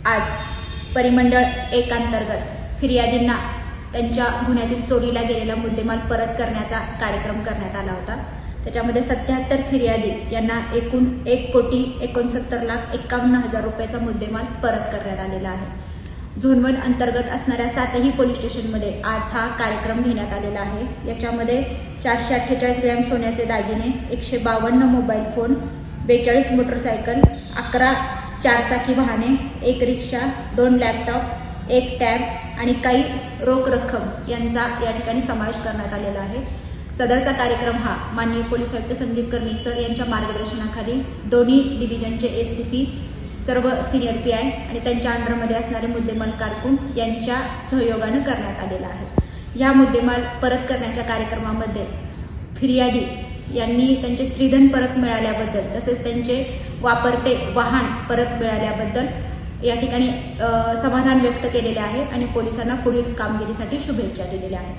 आज परिमंडळ 1 अंतर्गत फिर्यादींना त्यांच्या गुन्ह्यातील चोरीला गेलेला मुद्देमाल परत करण्याचा कार्यक्रम करण्यात आला होता। त्याच्यामध्ये 77 फिर्यादी यांना एकूण 1,69,51,000 रुपयाचा मुद्देमाल परत करण्यात आलेला आहे। झोन 1 अंतर्गत असणाऱ्या 7ही पोलीस स्टेशनमध्ये आज हा कार्यक्रम घेण्यात आलेला आहे। याच्यामध्ये 448 ग्रॅम सोन्याचे दागिने, 152 मोबाईल फोन, 42 मोटरसायकल, 11 चारचाकी वाहने, 1 रिक्षा, 2 लॅपटॉप, 1 टॅब आणि काही रोख रक्कम यांचा या ठिकाणी समावेश करण्यात आलेला आहे। सदरचा कार्यक्रम हा माननीय पोलीस आयुक्त संदीप कर्णिक सर यांच्या मार्गदर्शनाखाली दोन्ही डिव्हिजनचे एससीपी, सर्व सिनियर पीआय आणि त्यांच्या अंडरमध्ये असणारे मुद्देमाल कारकून यांच्या सहयोगाने करण्यात आलेला आहे। या मुद्देमाल परत करण्याच्या कार्यक्रमामध्ये फिर्यादी यांनी त्यांचे स्त्रीधन परत मिळाल्याबद्दल तसेच त्यांचे वापरते वाहन परत मिळाल्याबद्दल या ठिकाणी समाधान व्यक्त केलेले आहे आणि पोलिसांना पुढील कामगिरीसाठी शुभेच्छा दिलेल्या आहेत।